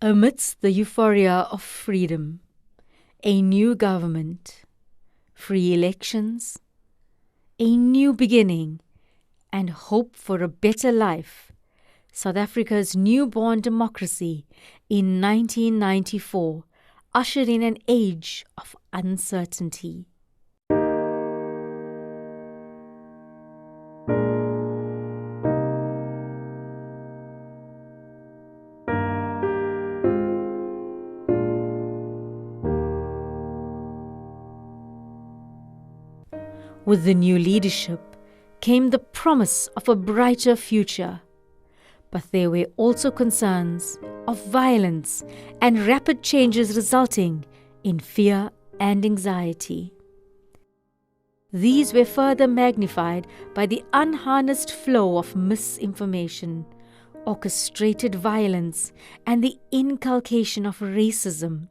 Amidst the euphoria of freedom, a new government, free elections, a new beginning, and hope for a better life, South Africa's newborn democracy in 1994 ushered in an age of uncertainty. With the new leadership came the promise of a brighter future. But there were also concerns of violence and rapid changes resulting in fear and anxiety. These were further magnified by the unharnessed flow of misinformation, orchestrated violence, and the inculcation of racism,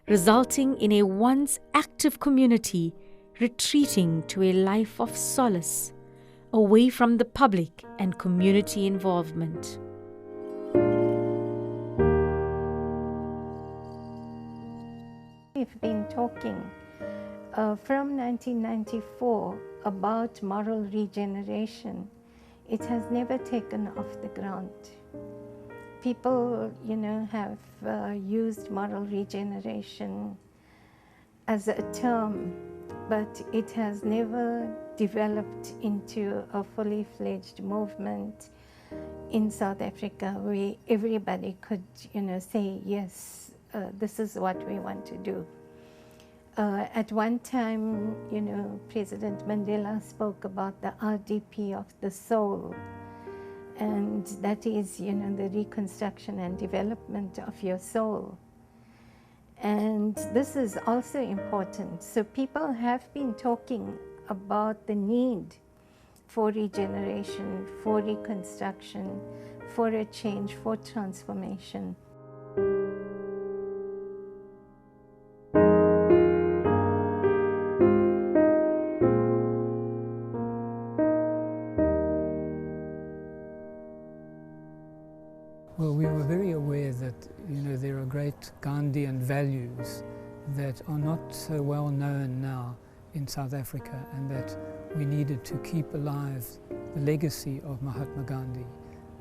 resulting in a once active community retreating to a life of solace, away from the public and community involvement. We've been talking from 1994 about moral regeneration. It has never taken off the ground. People, have used moral regeneration as a term, but it has never developed into a fully fledged movement in South Africa where everybody could, say, yes, this is what we want to do. At one time, President Mandela spoke about the RDP of the soul, and that is, the reconstruction and development of your soul. And this is also important. So people have been talking about the need for regeneration, for reconstruction, for a change, for transformation. Well, we were very aware that, there are great Gandhian values that are not so well known now in South Africa, and that we needed to keep alive the legacy of Mahatma Gandhi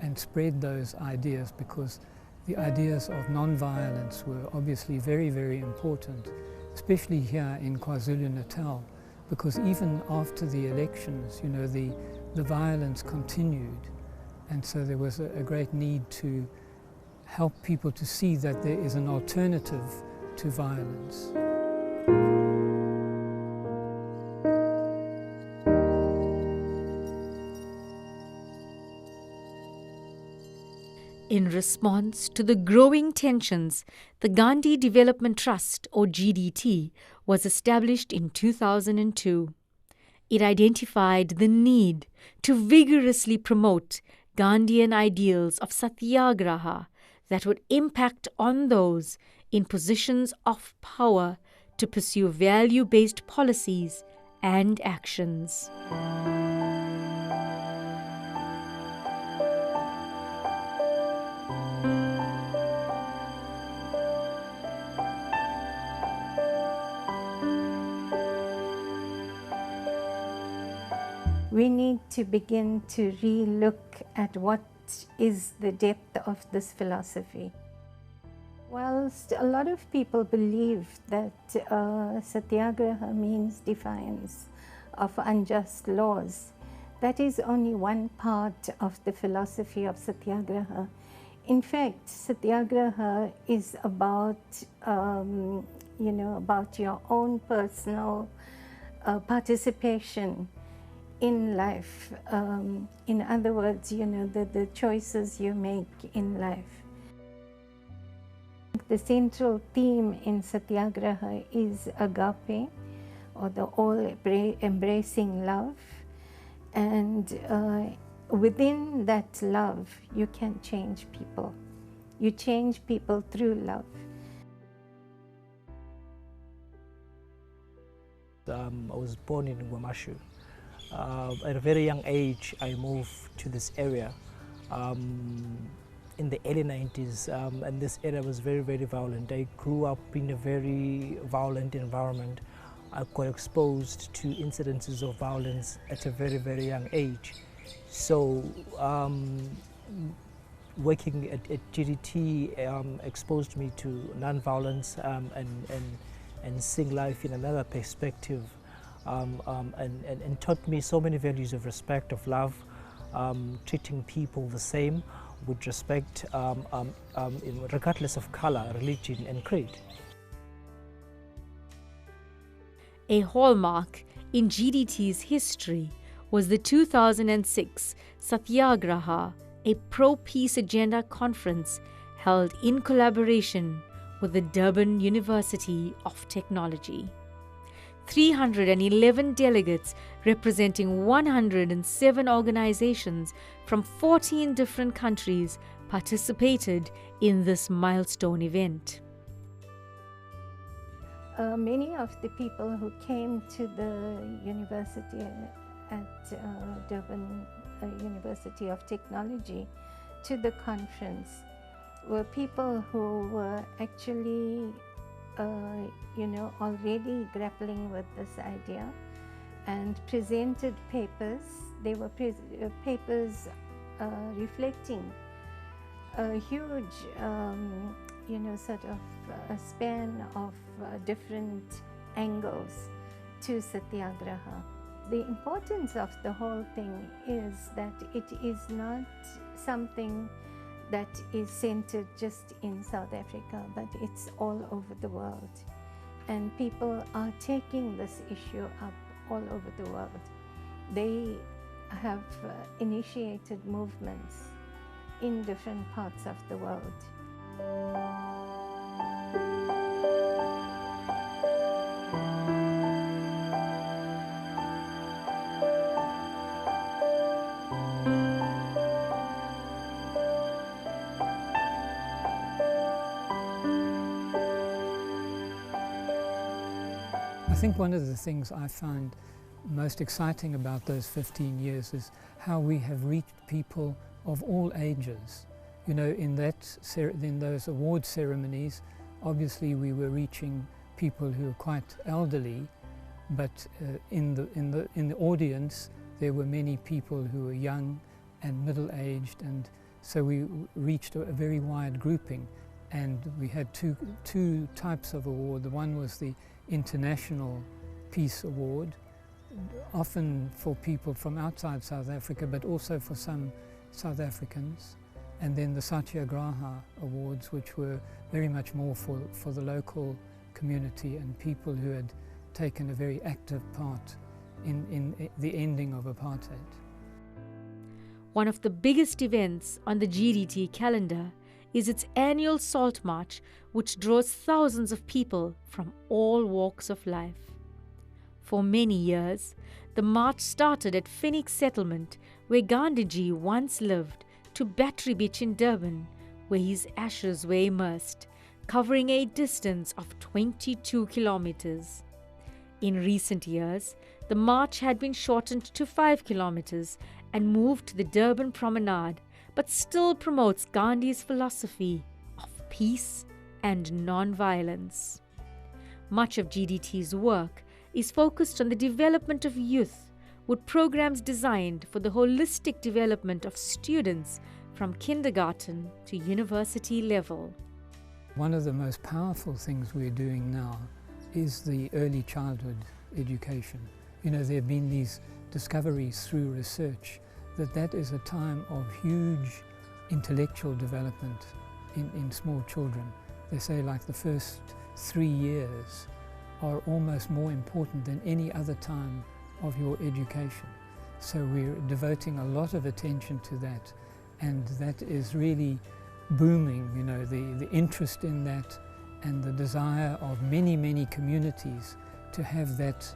and spread those ideas, because the ideas of non-violence were obviously very, very important, especially here in KwaZulu-Natal, because even after the elections, the violence continued. And so there was a great need to help people to see that there is an alternative to violence. In response to the growing tensions, the Gandhi Development Trust, or GDT, was established in 2002. It identified the need to vigorously promote Gandhian ideals of Satyagraha that would impact on those in positions of power to pursue value-based policies and actions. We need to begin to re-look at what is the depth of this philosophy. Whilst a lot of people believe that Satyagraha means defiance of unjust laws, that is only one part of the philosophy of Satyagraha. In fact, Satyagraha is about, about your own personal participation in life. In other words, the choices you make in life. The central theme in Satyagraha is agape, or the all-embracing love. And within that love, you can change people. You change people through love. I was born in Guamashu. At a very young age, I moved to this area. in the early 90s, and this era was very, very violent. I grew up in a very violent environment. I got exposed to incidences of violence at a very, very young age. So working at GDT exposed me to non-violence and seeing life in another perspective, and taught me so many values of respect, of love, treating people the same, with respect, regardless of color, religion and creed. A hallmark in GDT's history was the 2006 Satyagraha, a pro-peace agenda conference held in collaboration with the Durban University of Technology. 311 delegates representing 107 organizations from 14 different countries participated in this milestone event. Many of the people who came to the university at Durban University of Technology to the conference were people who were actually already grappling with this idea and presented papers. They were papers reflecting a huge sort of a span of different angles to Satyagraha. The importance of the whole thing is that it is not something that is centered just in South Africa, but it's all over the world. And people are taking this issue up all over the world. They have initiated movements in different parts of the world. I think one of the things I find most exciting about those 15 years is how we have reached people of all ages. You know, in those award ceremonies, obviously we were reaching people who are quite elderly, but in the audience there were many people who were young and middle-aged, and so we reached a very wide grouping. And we had two types of award. The one was the International Peace Award, often for people from outside South Africa, but also for some South Africans. And then the Satyagraha Awards, which were very much more for the local community and people who had taken a very active part in the ending of apartheid. One of the biggest events on the GDT calendar is its annual Salt March, which draws thousands of people from all walks of life. For many years, the march started at Phoenix Settlement, where Gandhiji once lived, to Battery Beach in Durban, where his ashes were immersed, covering a distance of 22 kilometers. In recent years, the march had been shortened to 5 kilometers and moved to the Durban Promenade, but still promotes Gandhi's philosophy of peace and non-violence. Much of GDT's work is focused on the development of youth, with programs designed for the holistic development of students from kindergarten to university level. One of the most powerful things we're doing now is the early childhood education. You know, there have been these discoveries through research that is a time of huge intellectual development in small children. They say like the first 3 years are almost more important than any other time of your education. So we're devoting a lot of attention to that, and that is really booming, you know, the interest in that and the desire of many communities to have that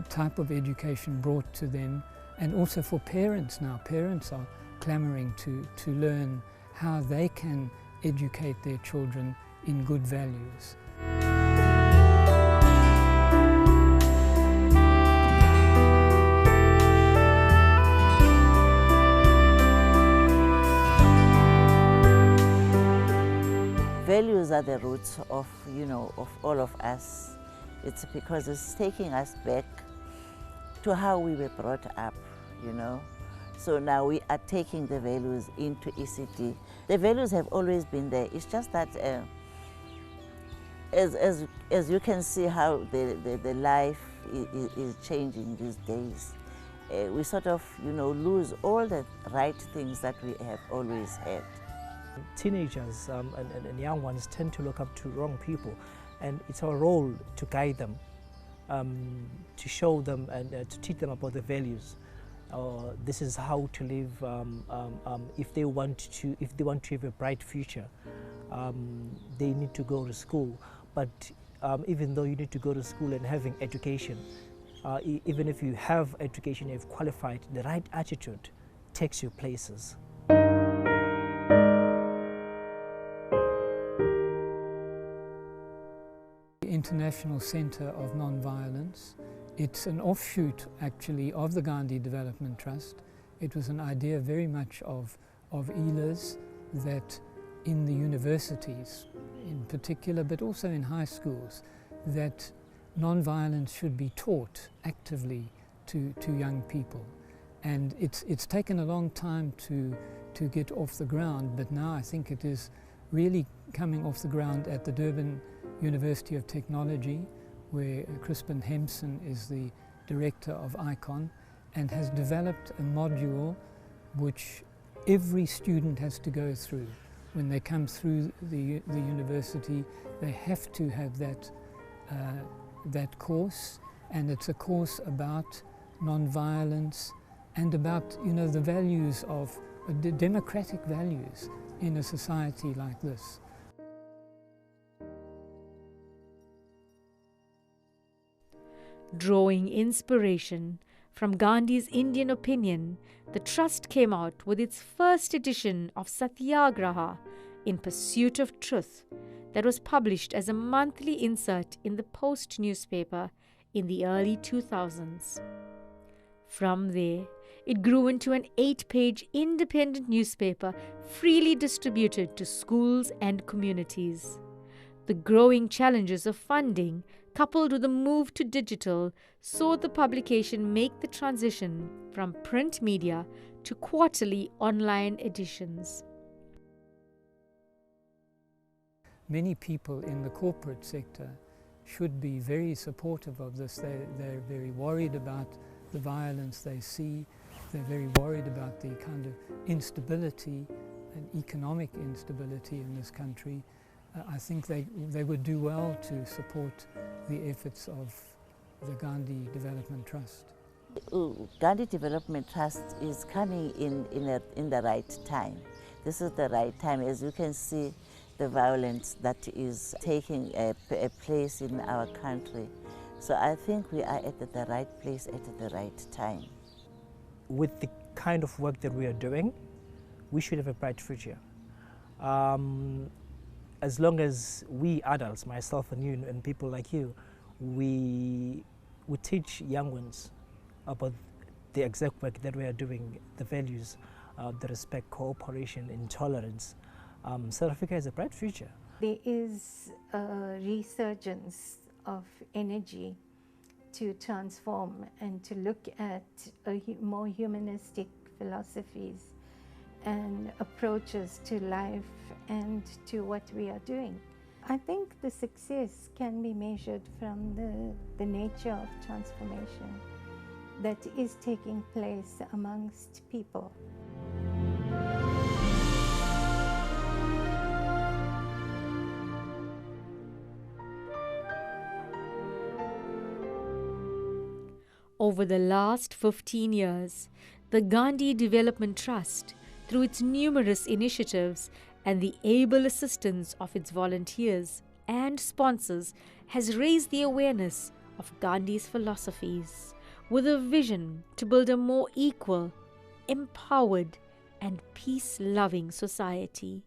type of education brought to them. And also for parents now. Parents are clamoring to learn how they can educate their children in good values. Values are the roots of, of all of us. It's because it's taking us back to how we were brought up, So now we are taking the values into ECD. The values have always been there. It's just that as you can see how the life is changing these days, we sort of, lose all the right things that we have always had. Teenagers and young ones tend to look up to wrong people, and it's our role to guide them, to show them and to teach them about the values. This is how to live. If they want to have a bright future, they need to go to school. But even though you need to go to school and having education, even if you have education, you've qualified, the right attitude takes you places. International Centre of Non-Violence. It's an offshoot actually of the Gandhi Development Trust. It was an idea very much of ELA's, that in the universities in particular, but also in high schools, that non-violence should be taught actively to young people. And it's taken a long time to get off the ground, but now I think it is really coming off the ground at the Durban University of Technology, where Crispin Hempson is the director of ICON and has developed a module which every student has to go through. When they come through the university, they have to have that course, and it's a course about non-violence and about the values of the democratic values in a society like this. Drawing inspiration from Gandhi's Indian opinion, the Trust came out with its first edition of Satyagraha, In Pursuit of Truth, that was published as a monthly insert in the Post newspaper in the early 2000s. From there, it grew into an 8-page independent newspaper freely distributed to schools and communities. The growing challenges of funding, coupled with a move to digital, saw the publication make the transition from print media to quarterly online editions. Many people in the corporate sector should be very supportive of this. They're very worried about the violence they see. They're very worried about the kind of instability and economic instability in this country. I think they would do well to support the efforts of the Gandhi Development Trust. Gandhi Development Trust is coming in the right time. This is the right time. As you can see, the violence that is taking a place in our country. So I think we are at the right place at the right time. With the kind of work that we are doing, we should have a bright future. As long as we adults, myself and you and people like you, we teach young ones about the exact work that we are doing, the values, the respect, cooperation, intolerance, South Africa has a bright future. There is a resurgence of energy to transform and to look at more humanistic philosophies and approaches to life and to what we are doing. I think the success can be measured from the nature of transformation that is taking place amongst people. Over the last 15 years, the Gandhi Development Trust, through its numerous initiatives and the able assistance of its volunteers and sponsors, has raised the awareness of Gandhi's philosophies with a vision to build a more equal, empowered, and peace-loving society.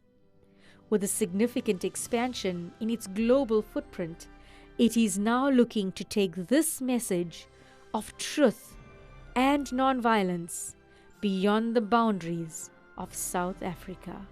With a significant expansion in its global footprint, it is now looking to take this message of truth and non-violence beyond the boundaries of South Africa.